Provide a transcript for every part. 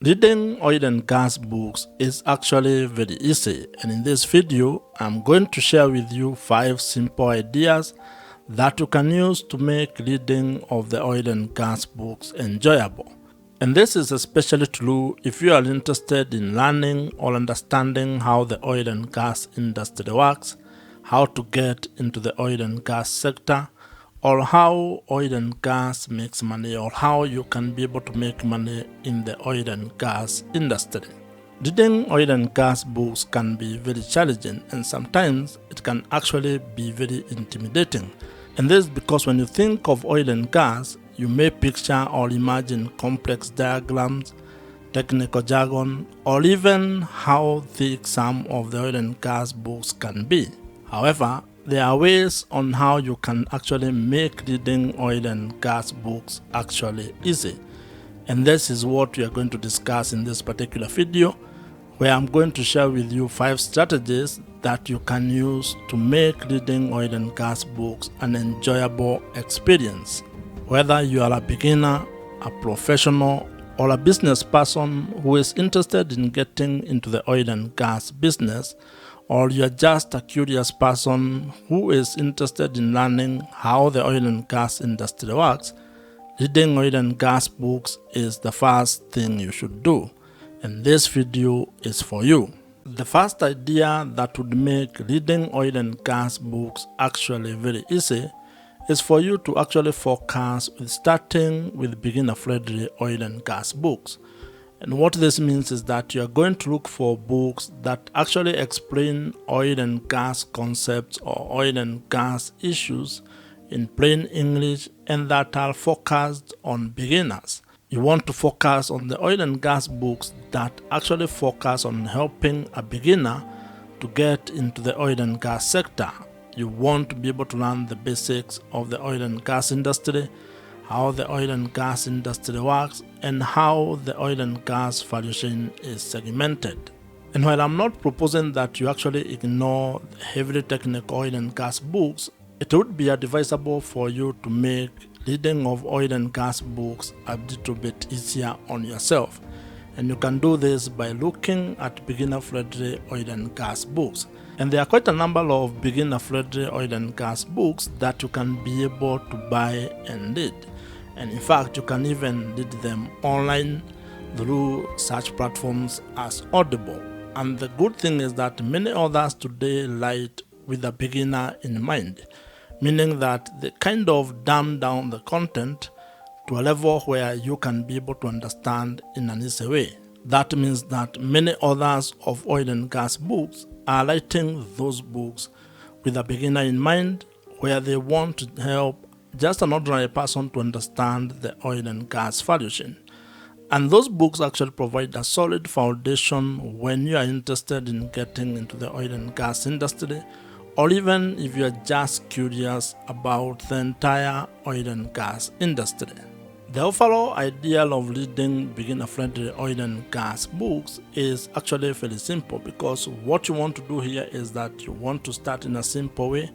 Reading oil and gas books is actually very easy, and in this video I'm going to share with you 5 simple ideas that you can use to make reading of the oil and gas books enjoyable. And this is especially true if you are interested in learning or understanding how the oil and gas industry works, how to get into the oil and gas sector, or how oil and gas makes money, or how you can be able to make money in the oil and gas industry. Reading oil and gas books can be very challenging, and sometimes it can actually be very intimidating. And this is because when you think of oil and gas, you may picture or imagine complex diagrams, technical jargon, or even how thick some of the oil and gas books can be. However, there are ways on how you can actually make reading oil and gas books actually easy. And this is what we are going to discuss in this particular video, where I'm going to share with you 5 strategies that you can use to make reading oil and gas books an enjoyable experience. Whether you are a beginner, a professional, or a business person who is interested in getting into the oil and gas business, or you're just a curious person who is interested in learning how the oil and gas industry works, reading oil and gas books is the first thing you should do, and this video is for you. The first idea that would make reading oil and gas books actually very easy is for you to actually focus with starting with beginner-friendly oil and gas books. And what this means is that you are going to look for books that actually explain oil and gas concepts or oil and gas issues in plain English and that are focused on beginners. You want to focus on the oil and gas books that actually focus on helping a beginner to get into the oil and gas sector. You want to be able to learn the basics of the oil and gas industry, how the oil and gas industry works, and how the oil and gas value chain is segmented. And while I'm not proposing that you actually ignore the heavily technical oil and gas books, it would be advisable for you to make reading of oil and gas books a little bit easier on yourself. And you can do this by looking at beginner-friendly oil and gas books. And there are quite a number of beginner-friendly oil and gas books that you can be able to buy and read. And in fact, you can even read them online through such platforms as Audible. And the good thing is that many authors today write with a beginner in mind, meaning that they kind of dumb down the content to a level where you can be able to understand in an easy way. That means that many authors of oil and gas books are writing those books with a beginner in mind, where they want to help just an ordinary person to understand the oil and gas value chain. And those books actually provide a solid foundation when you are interested in getting into the oil and gas industry, or even if you are just curious about the entire oil and gas industry. The overall idea of reading beginner-friendly oil and gas books is actually very simple, because what you want to do here is that you want to start in a simple way.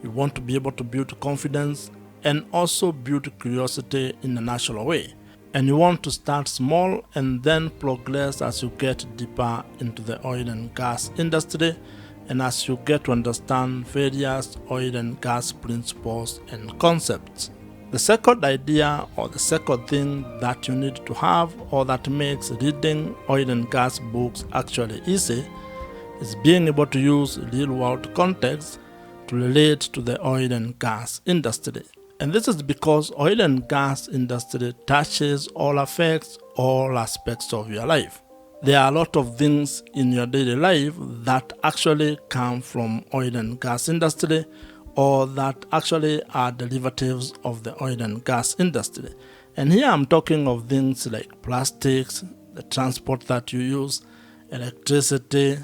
You want to be able to build confidence and also build curiosity in a natural way. And you want to start small and then progress as you get deeper into the oil and gas industry, and as you get to understand various oil and gas principles and concepts. The second idea, or the second thing that you need to have, or that makes reading oil and gas books actually easy, is being able to use real-world context to relate to the oil and gas industry. And this is because oil and gas industry touches or affects all aspects of your life. There are a lot of things in your daily life that actually come from oil and gas industry, or that actually are derivatives of the oil and gas industry. And here I'm talking of things like plastics, the transport that you use, electricity,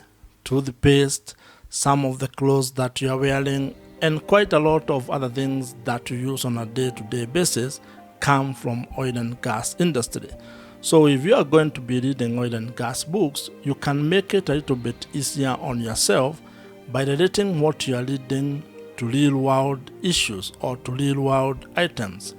toothpaste, some of the clothes that you are wearing, and quite a lot of other things that you use on a day-to-day basis come from oil and gas industry. So if you are going to be reading oil and gas books, you can make it a little bit easier on yourself by relating what you are reading to real-world issues or to real-world items.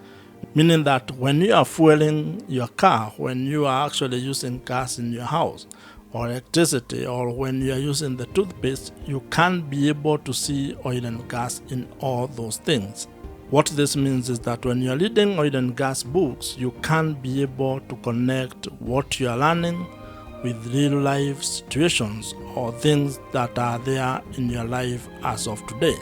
meaning that when you are fueling your car, when you are actually using gas in your house or electricity, or when you are using the toothpaste, you can't be able to see oil and gas in all those things. What this means is that when you are reading oil and gas books, you can't be able to connect what you are learning with real life situations or things that are there in your life as of today.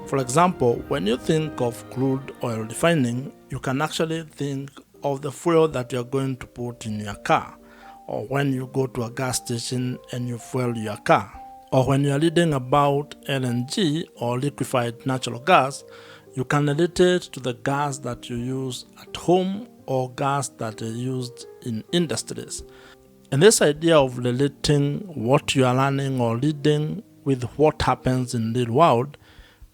For example, when you think of crude oil refining, you can actually think of the fuel that you're going to put in your car, or when you go to a gas station and you fuel your car, or when you're reading about LNG or liquefied natural gas, you can relate it to the gas that you use at home or gas that is used in industries. And this idea of relating what you are learning or reading with what happens in the real world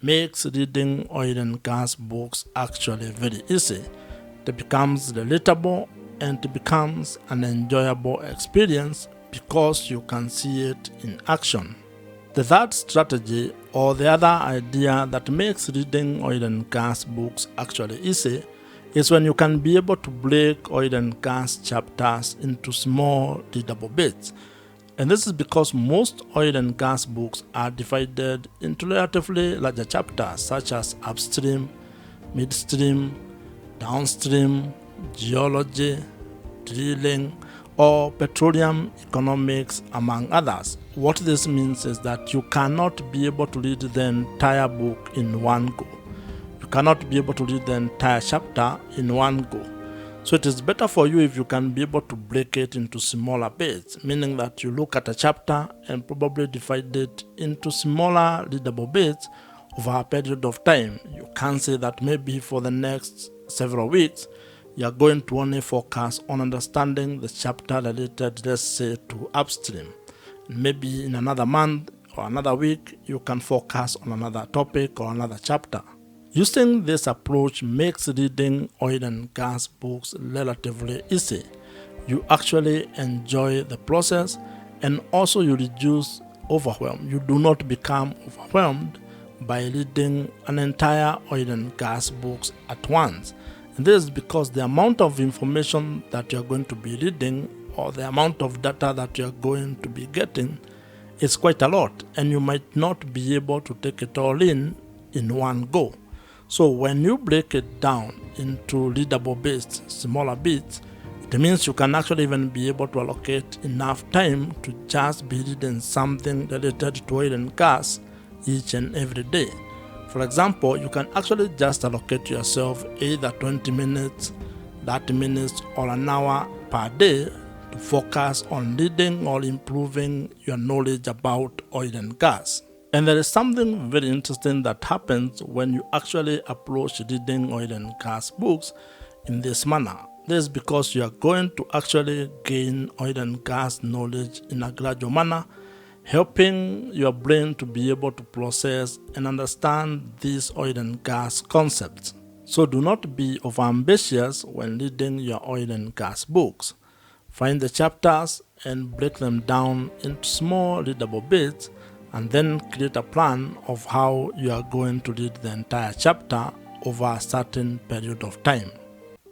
makes reading oil and gas books actually very easy. It becomes relatable and it becomes an enjoyable experience because you can see it in action. The third strategy, or the other idea that makes reading oil and gas books actually easy, is when you can be able to break oil and gas chapters into small readable bits. And this is because most oil and gas books are divided into relatively larger chapters such as upstream, midstream, downstream, geology, drilling, or petroleum economics, among others. What this means is that you cannot be able to read the entire book in one go. You cannot be able to read the entire chapter in one go. So it is better for you if you can be able to break it into smaller bits, meaning that you look at a chapter and probably divide it into smaller readable bits over a period of time. You can say that maybe for the next several weeks, you are going to only focus on understanding the chapter related, let's say, to upstream. Maybe in another month or another week, you can focus on another topic or another chapter. Using this approach makes reading oil and gas books relatively easy. You actually enjoy the process and also you reduce overwhelm. You do not become overwhelmed by reading an entire oil and gas books at once. And this is because the amount of information that you're going to be reading or the amount of data that you're going to be getting is quite a lot, and you might not be able to take it all in one go. So when you break it down into readable bits, smaller bits, it means you can actually even be able to allocate enough time to just be reading something related to oil and gas each and every day. For example, you can actually just allocate yourself either 20 minutes, 30 minutes, or an hour per day to focus on reading or improving your knowledge about oil and gas. And there is something very interesting that happens when you actually approach reading oil and gas books in this manner. This is because you are going to actually gain oil and gas knowledge in a gradual manner, helping your brain to be able to process and understand these oil and gas concepts. So do not be overambitious when reading your oil and gas books. Find the chapters and break them down into small readable bits, and then create a plan of how you are going to read the entire chapter over a certain period of time.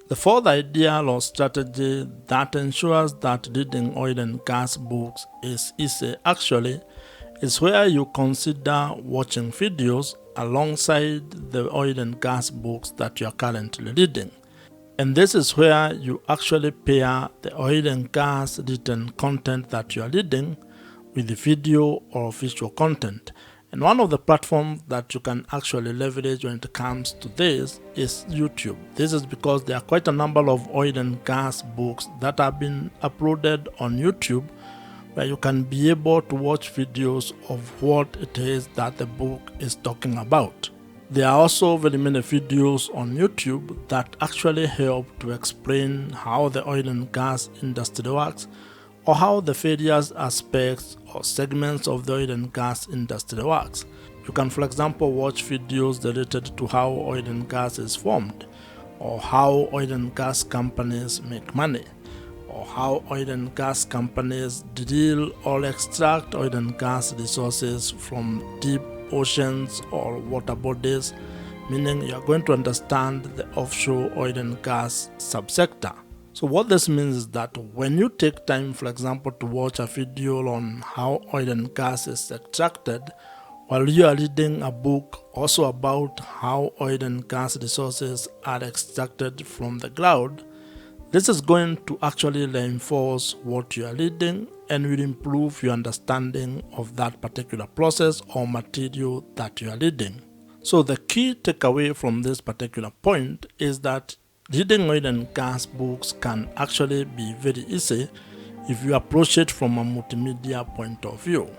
The fourth idea or strategy that ensures that reading oil and gas books is easy actually is where you consider watching videos alongside the oil and gas books that you are currently reading. And this is where you actually pair the oil and gas written content that you are reading with the video or visual content. And one of the platforms that you can actually leverage when it comes to this is YouTube. This is because there are quite a number of oil and gas books that have been uploaded on YouTube where you can be able to watch videos of what it is that the book is talking about. There are also very many videos on YouTube that actually help to explain how the oil and gas industry works, or how the various aspects or segments of the oil and gas industry works. You can, for example, watch videos related to how oil and gas is formed, or how oil and gas companies make money, or how oil and gas companies drill or extract oil and gas resources from deep oceans or water bodies, meaning you are going to understand the offshore oil and gas subsector. So what this means is that when you take time, for example, to watch a video on how oil and gas is extracted, while you are reading a book also about how oil and gas resources are extracted from the ground, this is going to actually reinforce what you are reading and will improve your understanding of that particular process or material that you are reading. So the key takeaway from this particular point is that reading oil and gas books can actually be very easy if you approach it from a multimedia point of view.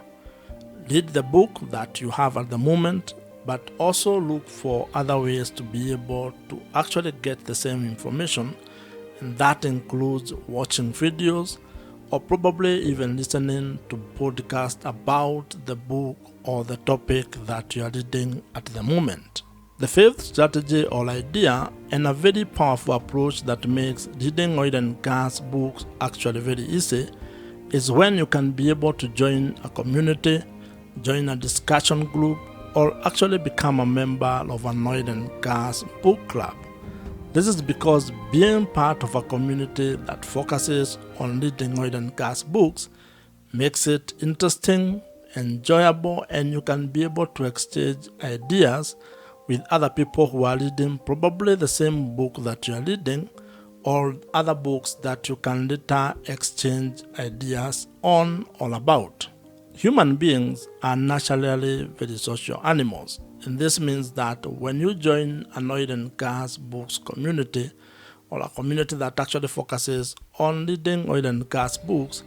Read the book that you have at the moment, but also look for other ways to be able to actually get the same information, and that includes watching videos or probably even listening to podcasts about the book or the topic that you are reading at the moment. The fifth strategy or idea, and a very powerful approach that makes reading oil and gas books actually very easy, is when you can be able to join a community, join a discussion group, or actually become a member of an oil and gas book club. This is because being part of a community that focuses on reading oil and gas books makes it interesting, enjoyable, and you can be able to exchange ideas with other people who are reading probably the same book that you are reading, or other books that you can later exchange ideas on or about. Human beings are naturally very social animals, and this means that when you join an oil and gas books community, or a community that actually focuses on reading oil and gas books,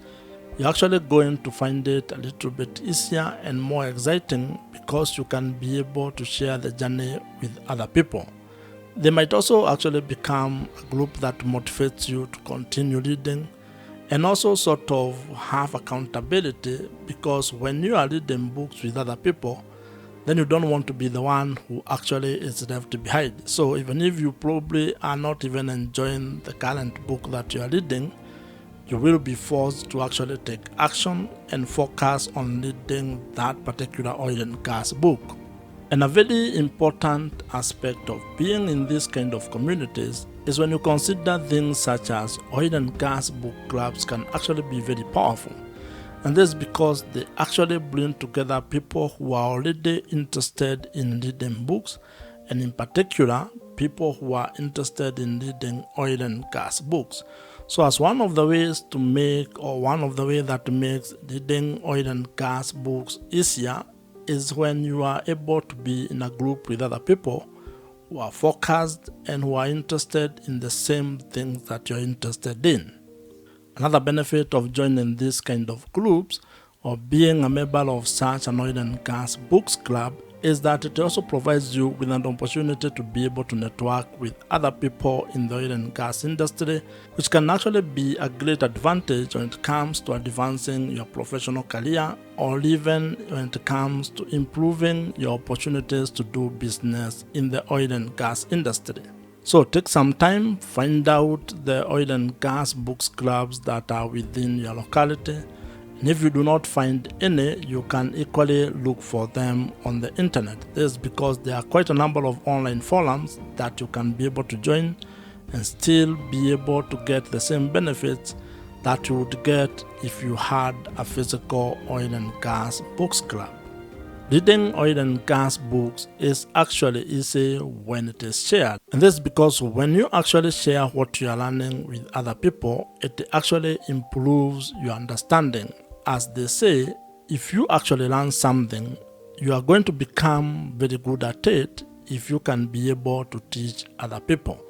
you're actually going to find it a little bit easier and more exciting because you can be able to share the journey with other people. They might also actually become a group that motivates you to continue reading and also sort of have accountability, because when you are reading books with other people, then you don't want to be the one who actually is left behind. So even if you probably are not even enjoying the current book that you are reading, you will be forced to actually take action and focus on reading that particular oil and gas book. And a very important aspect of being in this kind of communities is when you consider things such as oil and gas book clubs can actually be very powerful. And this is because they actually bring together people who are already interested in reading books, and in particular, people who are interested in reading oil and gas books. So as one of the ways that makes reading oil and gas books easier is when you are able to be in a group with other people who are focused and who are interested in the same things that you're interested in. Another benefit of joining these kind of groups or being a member of such an oil and gas books club is that it also provides you with an opportunity to be able to network with other people in the oil and gas industry, which can actually be a great advantage when it comes to advancing your professional career, or even when it comes to improving your opportunities to do business in the oil and gas industry. So take some time, find out the oil and gas books clubs that are within your locality. And if you do not find any, you can equally look for them on the internet. This is because there are quite a number of online forums that you can be able to join and still be able to get the same benefits that you would get if you had a physical oil and gas books club. Reading oil and gas books is actually easy when it is shared. And this is because when you actually share what you are learning with other people, it actually improves your understanding. As they say, if you actually learn something, you are going to become very good at it if you can be able to teach other people.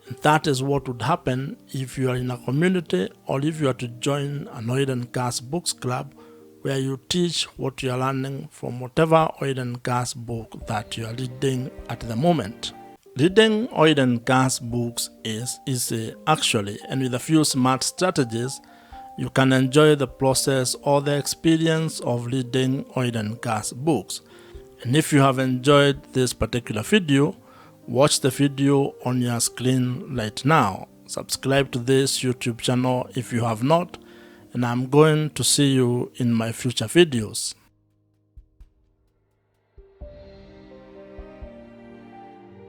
And that is what would happen if you are in a community, or if you are to join an oil and gas books club where you teach what you are learning from whatever oil and gas book that you are reading at the moment. Reading oil and gas books is easy actually, and with a few smart strategies, you can enjoy the process or the experience of reading oil and gas books. And if you have enjoyed this particular video, watch the video on your screen right now. Subscribe to this YouTube channel if you have not, and I'm going to see you in my future videos.